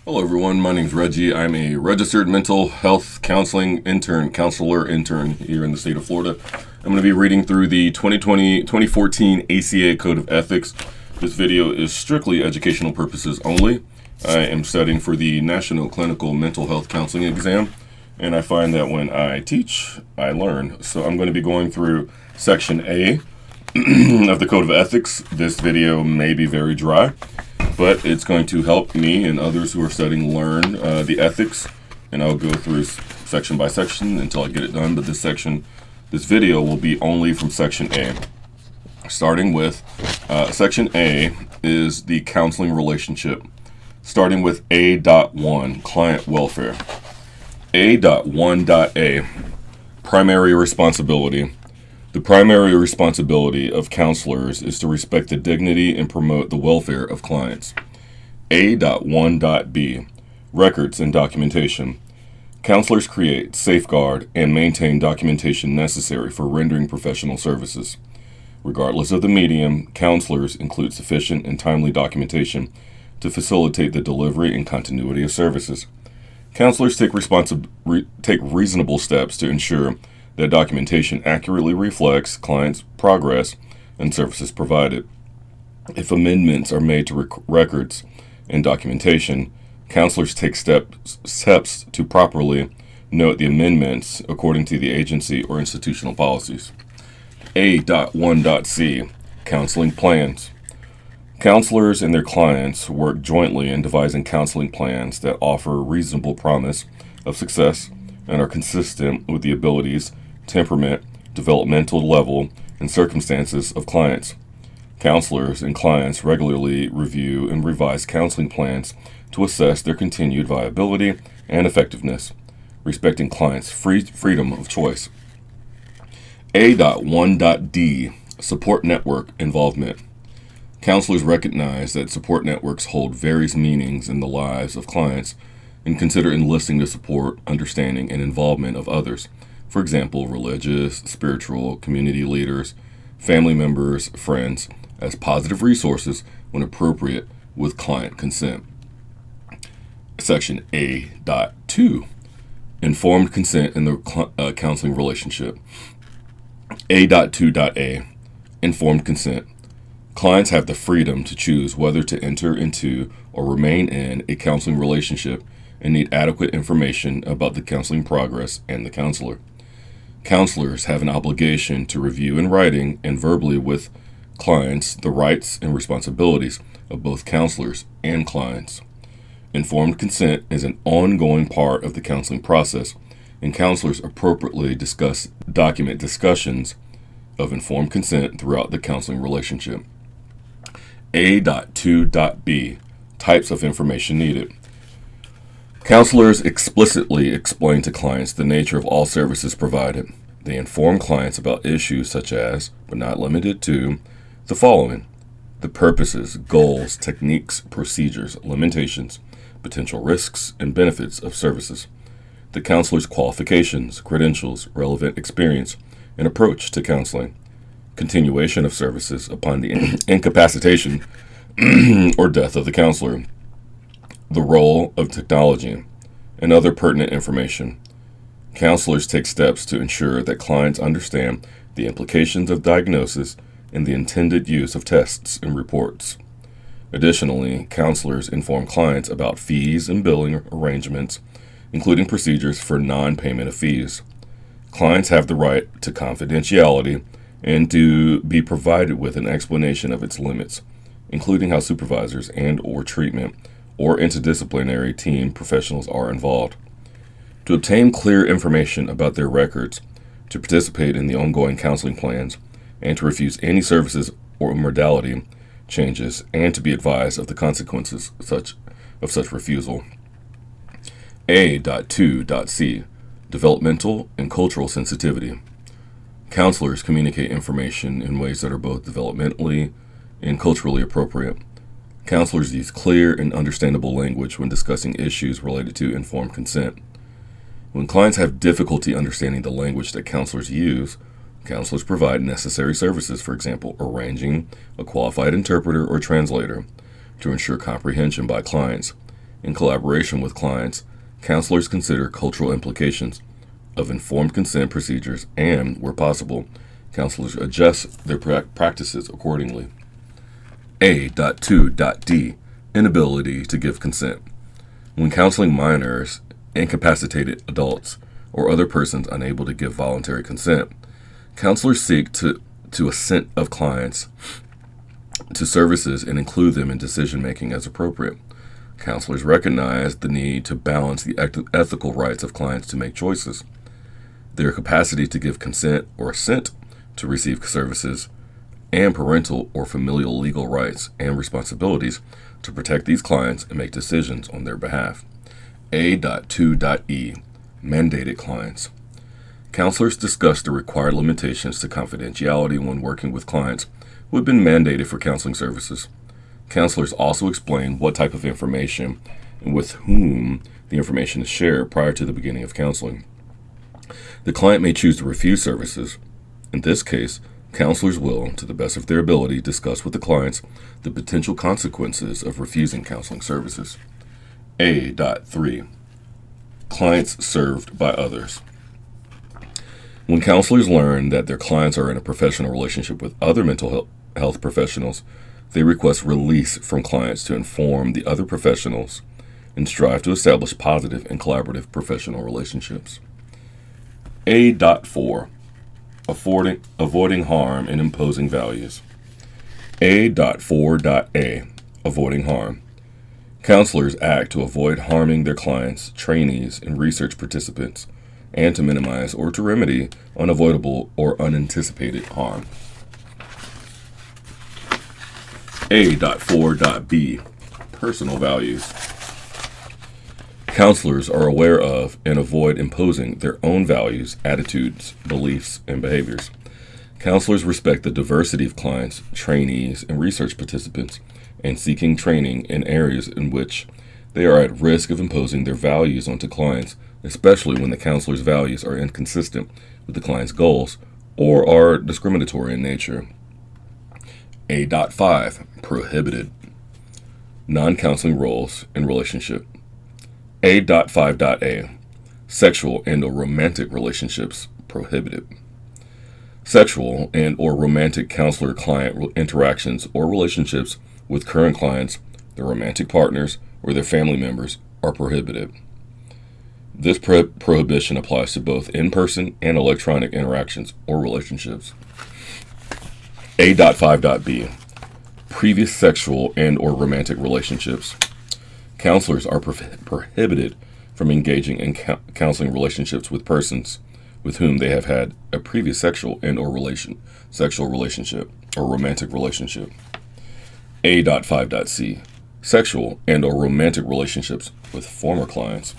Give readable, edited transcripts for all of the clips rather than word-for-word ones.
Hello everyone, my name's Reggie. I'm a registered mental health counselor intern here in the state of Florida. I'm going to be reading through the 2014 ACA Code of Ethics. This video is strictly educational purposes only. I am studying for the National Clinical Mental Health Counseling exam, and I find that when I teach, I learn. So I'm going to be going through Section A of the Code of Ethics. This video may be very dry, but it's going to help me and others who are studying learn the ethics, and I'll go through section by section until I get it done. But this video will be only from Section A. Starting with Section A is the counseling relationship, starting with A.1, client welfare. A.1.A, primary responsibility. The primary responsibility of counselors is to respect the dignity and promote the welfare of clients. A.1.B, records and documentation. Counselors create, safeguard, and maintain documentation necessary for rendering professional services. Regardless of the medium, counselors include sufficient and timely documentation to facilitate the delivery and continuity of services. Counselors take reasonable steps to ensure that documentation accurately reflects clients' progress and services provided. If amendments are made to records and documentation, counselors take steps to properly note the amendments according to the agency or institutional policies. A.1.C, counseling plans. Counselors and their clients work jointly in devising counseling plans that offer reasonable promise of success and are consistent with the abilities, temperament, developmental level, and circumstances of clients. Counselors and clients regularly review and revise counseling plans to assess their continued viability and effectiveness, respecting clients' freedom of choice. A.1.D, support network involvement. Counselors recognize that support networks hold various meanings in the lives of clients and consider enlisting the support, understanding, and involvement of others. For example, religious, spiritual, community leaders, family members, friends, as positive resources when appropriate with client consent. Section A.2, informed consent in the counseling relationship. A.2.A, informed consent. Clients have the freedom to choose whether to enter into or remain in a counseling relationship and need adequate information about the counseling progress and the counselor. Counselors have an obligation to review in writing and verbally with clients the rights and responsibilities of both counselors and clients. Informed consent is an ongoing part of the counseling process, and counselors appropriately document discussions of informed consent throughout the counseling relationship. A.2.B, types of information needed. Counselors explicitly explain to clients the nature of all services provided. They inform clients about issues such as, but not limited to, the following: the purposes, goals, techniques, procedures, limitations, potential risks, and benefits of services, the counselor's qualifications, credentials, relevant experience, and approach to counseling, continuation of services upon the incapacitation or death of the counselor, the role of technology, and other pertinent information. Counselors take steps to ensure that clients understand the implications of diagnosis and the intended use of tests and reports. Additionally, counselors inform clients about fees and billing arrangements, including procedures for non-payment of fees. Clients have the right to confidentiality and to be provided with an explanation of its limits, including how supervisors and/or treatment or interdisciplinary team professionals are involved. To obtain clear information about their records, to participate in the ongoing counseling plans, and to refuse any services or modality changes, and to be advised of the consequences of such refusal. A.2.C, developmental and cultural sensitivity. Counselors communicate information in ways that are both developmentally and culturally appropriate. Counselors use clear and understandable language when discussing issues related to informed consent. When clients have difficulty understanding the language that counselors use, counselors provide necessary services, for example, arranging a qualified interpreter or translator to ensure comprehension by clients, In collaboration with clients, counselors consider cultural implications of informed consent procedures and, where possible, counselors adjust their practices accordingly. A.2.D. Inability to give consent. When counseling minors, incapacitated adults, or other persons unable to give voluntary consent, counselors seek to assent of clients to services and include them in decision-making as appropriate. Counselors recognize the need to balance the ethical rights of clients to make choices, their capacity to give consent or assent to receive services, and parental or familial legal rights and responsibilities to protect these clients and make decisions on their behalf. A.2.E. Mandated clients. Counselors discuss the required limitations to confidentiality when working with clients who have been mandated for counseling services. Counselors also explain what type of information and with whom the information is shared prior to the beginning of counseling. The client may choose to refuse services. In this case, counselors will, to the best of their ability, discuss with the clients the potential consequences of refusing counseling services. A.3. Clients served by others. When counselors learn that their clients are in a professional relationship with other mental health professionals, they request release from clients to inform the other professionals and strive to establish positive and collaborative professional relationships. A.4. Avoiding harm and imposing values. A.4.A. Avoiding harm. Counselors act to avoid harming their clients, trainees, and research participants, and to minimize or to remedy unavoidable or unanticipated harm. A.4.B. Personal values. Counselors are aware of and avoid imposing their own values, attitudes, beliefs, and behaviors. Counselors respect the diversity of clients, trainees, and research participants, and seeking training in areas in which they are at risk of imposing their values onto clients, especially when the counselor's values are inconsistent with the client's goals or are discriminatory in nature. A.5. Prohibited. Non-counseling roles in relationship. A.5.A. Sexual and/or romantic relationships prohibited. Sexual and/or romantic counselor-client interactions or relationships with current clients, their romantic partners, or their family members are prohibited. This prohibition applies to both in-person and electronic interactions or relationships. A.5.B. Previous sexual and/or romantic relationships. Counselors are prohibited from engaging in counseling relationships with persons with whom they have had a previous sexual and/or sexual relationship or romantic relationship. A.5.C. Sexual and/or romantic relationships with former clients.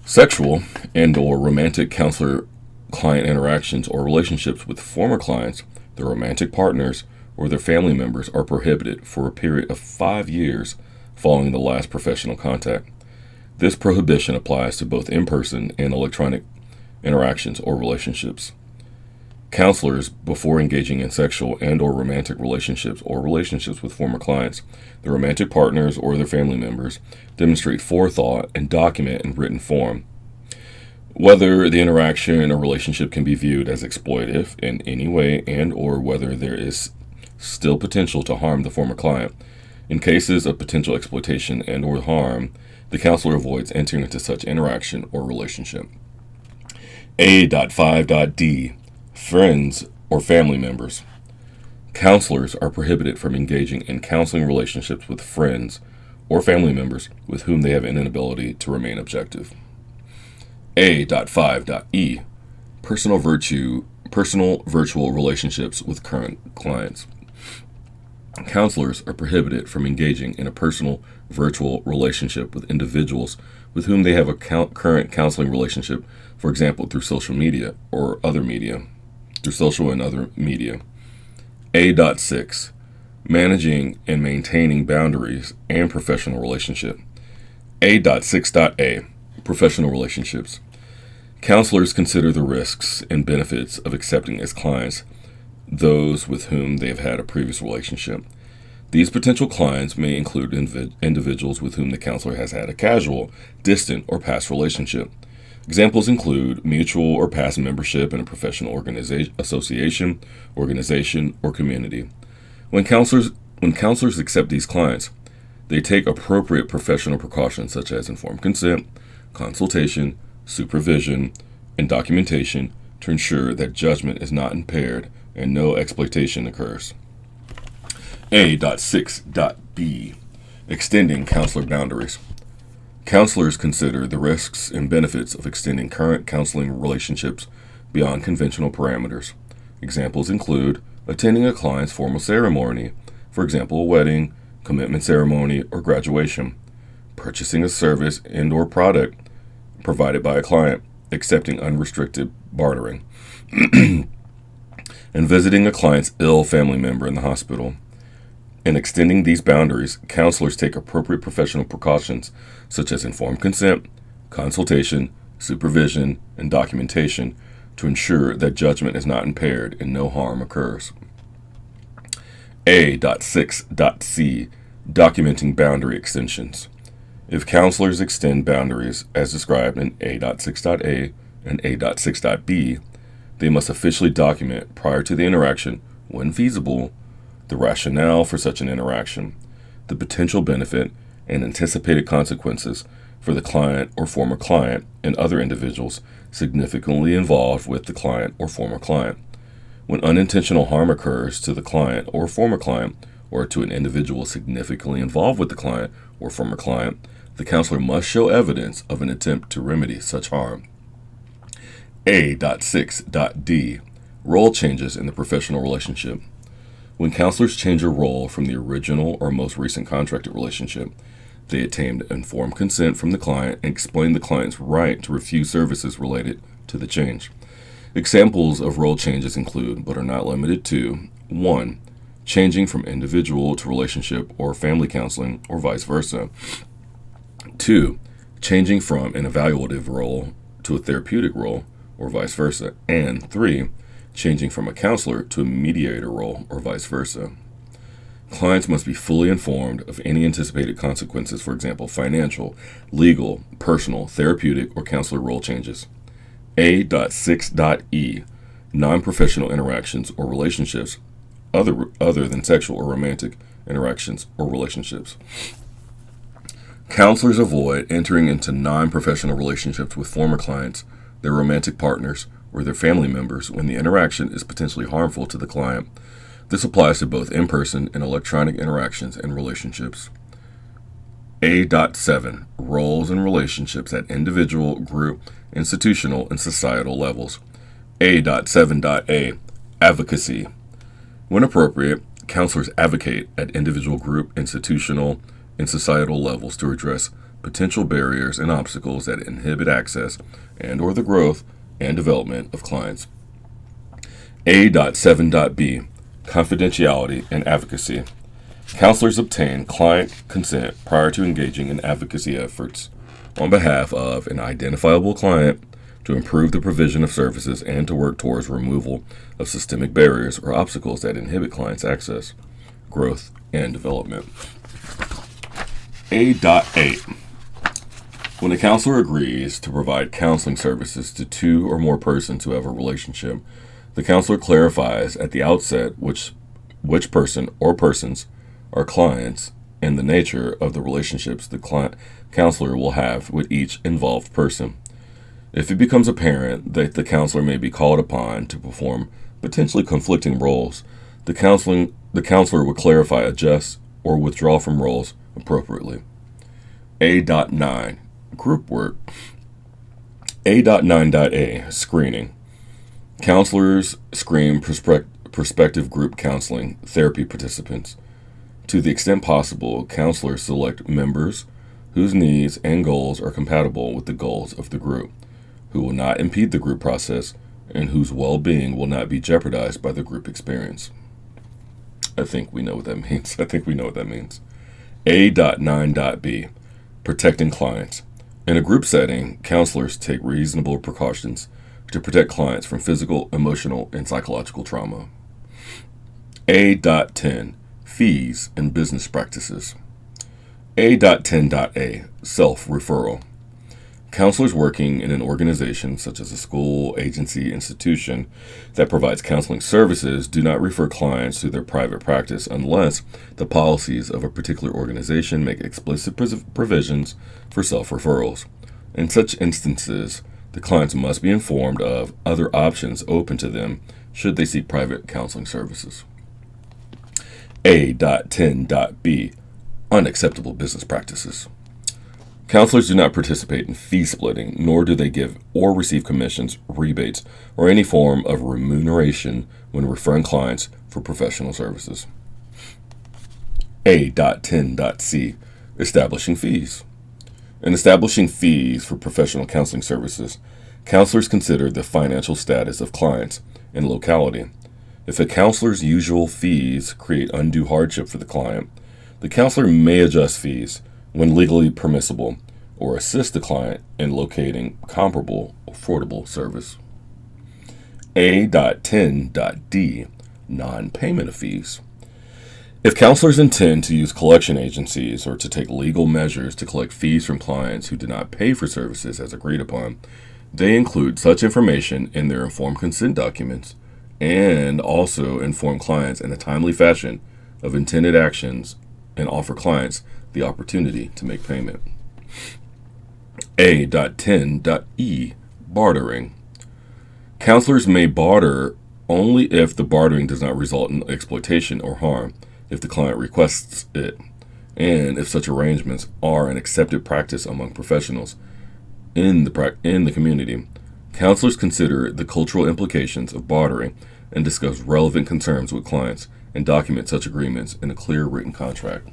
Sexual and/or romantic counselor-client interactions or relationships with former clients, their romantic partners, or their family members are prohibited for a period of 5 years following the last professional contact. This prohibition applies to both in-person and electronic interactions or relationships. Counselors, before engaging in sexual and/or romantic relationships or relationships with former clients, their romantic partners, or their family members, demonstrate forethought and document in written form whether the interaction or relationship can be viewed as exploitative in any way and/or whether there is still potential to harm the former client. In cases of potential exploitation and/or harm, the counselor avoids entering into such interaction or relationship. A.5.D. Friends or family members. Counselors are prohibited from engaging in counseling relationships with friends or family members with whom they have an inability to remain objective. A.5.E. Personal virtual relationships with current clients. Counselors are prohibited from engaging in a personal virtual relationship with individuals with whom they have a current counseling relationship, for example, through social media or other media, through social and other media. A.6. Managing and maintaining boundaries and professional relationship. A.6.A. Professional relationships. Counselors consider the risks and benefits of accepting as clients those with whom they have had a previous relationship. These potential clients may include individuals with whom the counselor has had a casual, distant, or past relationship. Examples include mutual or past membership in a professional association, organization, or community. When counselors accept these clients, they take appropriate professional precautions such as informed consent, consultation, supervision, and documentation to ensure that judgment is not impaired and no exploitation occurs. A.6.B. Extending counselor boundaries. Counselors consider the risks and benefits of extending current counseling relationships beyond conventional parameters. Examples include attending a client's formal ceremony, for example, a wedding, commitment ceremony, or graduation, purchasing a service and/or product provided by a client, accepting unrestricted bartering, and visiting a client's ill family member in the hospital. In extending these boundaries, counselors take appropriate professional precautions such as informed consent, consultation, supervision, and documentation to ensure that judgment is not impaired and no harm occurs. A.6.C. Documenting boundary extensions. If counselors extend boundaries as described in A.6.A and A.6.B, they must officially document prior to the interaction, when feasible, the rationale for such an interaction, the potential benefit, and anticipated consequences for the client or former client and other individuals significantly involved with the client or former client. When unintentional harm occurs to the client or former client, or to an individual significantly involved with the client or former client, the counselor must show evidence of an attempt to remedy such harm. A.6.D. Role changes in the professional relationship. When counselors change a role from the original or most recent contracted relationship, they obtain informed consent from the client and explain the client's right to refuse services related to the change. Examples of role changes include, but are not limited to, 1. Changing from individual to relationship or family counseling, or vice versa. 2. Changing from an evaluative role to a therapeutic role, or vice versa. And 3. Changing from a counselor to a mediator role, or vice versa. Clients must be fully informed of any anticipated consequences, for example, financial, legal, personal, therapeutic, or counselor role changes. A.6.E. Non-professional interactions or relationships other than sexual or romantic interactions or relationships. Counselors avoid entering into non-professional relationships with former clients, their romantic partners, or their family members when the interaction is potentially harmful to the client. This applies to both in-person and electronic interactions and relationships. A.7. Roles and relationships at individual, group, institutional, and societal levels. A.7.A. Advocacy. When appropriate, counselors advocate at individual, group, institutional, and societal levels to address potential barriers and obstacles that inhibit access and/or the growth and development of clients. A.7.B. Confidentiality and advocacy. Counselors obtain client consent prior to engaging in advocacy efforts on behalf of an identifiable client to improve the provision of services and to work towards removal of systemic barriers or obstacles that inhibit clients' access, growth, and development. A.8. When a counselor agrees to provide counseling services to two or more persons who have a relationship, the counselor clarifies at the outset which person or persons are clients and the nature of the relationships the counselor will have with each involved person. If it becomes apparent that the counselor may be called upon to perform potentially conflicting roles, the counselor will clarify, adjust, or withdraw from roles appropriately. A.9. Group work. A.9.A. Screening. Counselors screen prospective group counseling therapy participants. To the extent possible, counselors select members whose needs and goals are compatible with the goals of the group, who will not impede the group process, and whose well-being will not be jeopardized by the group experience. I think we know what that means. A.9.B. Protecting clients. In a group setting, counselors take reasonable precautions to protect clients from physical, emotional, and psychological trauma. A.10. Fees and business practices. A.10.A, self-referral. Counselors working in an organization such as a school, agency, institution that provides counseling services do not refer clients to their private practice unless the policies of a particular organization make explicit provisions for self-referrals. In such instances, the clients must be informed of other options open to them should they seek private counseling services. A.10.B, unacceptable business practices. Counselors do not participate in fee splitting, nor do they give or receive commissions, rebates, or any form of remuneration when referring clients for professional services. A.10.C, establishing fees. In establishing fees for professional counseling services, counselors consider the financial status of clients and locality. If a counselor's usual fees create undue hardship for the client, the counselor may adjust fees when legally permissible, or assist the client in locating comparable, affordable service. A.10.D, non-payment of fees. If counselors intend to use collection agencies or to take legal measures to collect fees from clients who do not pay for services as agreed upon, they include such information in their informed consent documents and also inform clients in a timely fashion of intended actions and offer clients the opportunity to make payment. A.10.E, bartering. Counselors may barter only if the bartering does not result in exploitation or harm, if the client requests it, and if such arrangements are an accepted practice among professionals in the community. Counselors consider the cultural implications of bartering and discuss relevant concerns with clients and document such agreements in a clear written contract.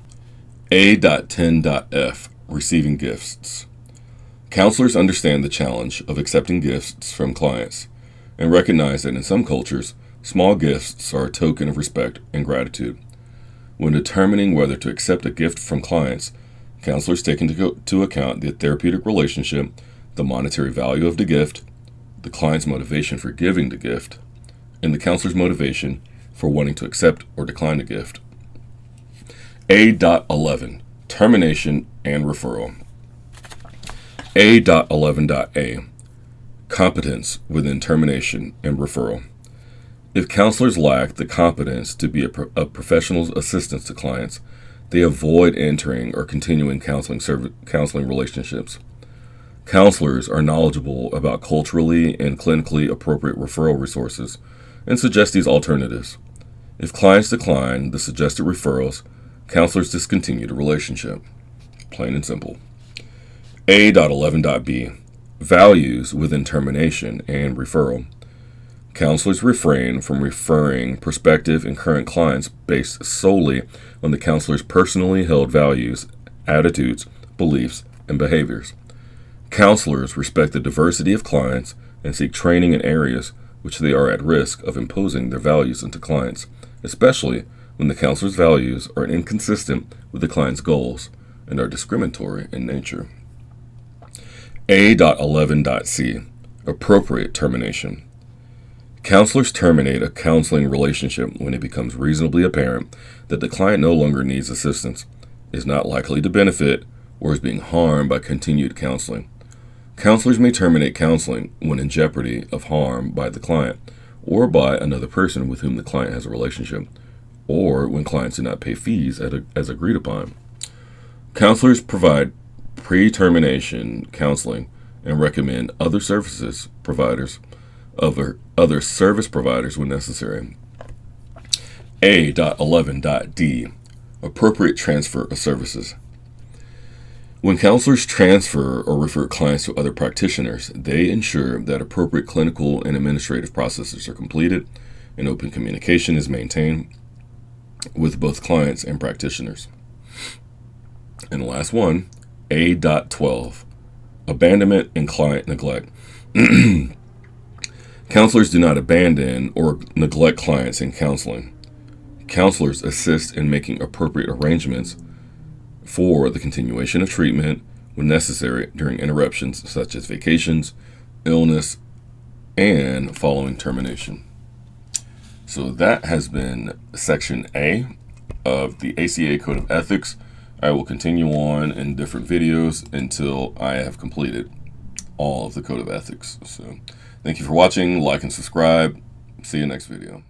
A.10.F, receiving gifts. Counselors understand the challenge of accepting gifts from clients and recognize that in some cultures, small gifts are a token of respect and gratitude. When determining whether to accept a gift from clients, counselors take into account the therapeutic relationship, the monetary value of the gift, the client's motivation for giving the gift, and the counselor's motivation for wanting to accept or decline the gift. A.11, termination and referral. A.11.A, competence within termination and referral. If counselors lack the competence to be a professional assistance to clients, they avoid entering or continuing counseling relationships. Counselors are knowledgeable about culturally and clinically appropriate referral resources and suggest these alternatives. If clients decline the suggested referrals, counselors discontinue the relationship. Plain and simple. A.11.B, values within termination and referral. Counselors refrain from referring prospective and current clients based solely on the counselor's personally held values, attitudes, beliefs, and behaviors. Counselors respect the diversity of clients and seek training in areas which they are at risk of imposing their values into clients, especially when the counselor's values are inconsistent with the client's goals and are discriminatory in nature. A.11.C, appropriate termination. Counselors terminate a counseling relationship when it becomes reasonably apparent that the client no longer needs assistance, is not likely to benefit, or is being harmed by continued counseling. Counselors may terminate counseling when in jeopardy of harm by the client or by another person with whom the client has a relationship, or when clients do not pay fees as agreed upon. Counselors provide pre-termination counseling and recommend other service providers when necessary. A.11.D, appropriate transfer of services. When counselors transfer or refer clients to other practitioners, they ensure that appropriate clinical and administrative processes are completed and open communication is maintained with both clients and practitioners. And the last one, A.12, abandonment and client neglect. Counselors do not abandon or neglect clients in counseling. Counselors assist in making appropriate arrangements for the continuation of treatment when necessary during interruptions such as vacations, illness, and following termination. So that has been Section A of the ACA Code of Ethics. I will continue on in different videos until I have completed all of the Code of Ethics. So thank you for watching. Like and subscribe. See you next video.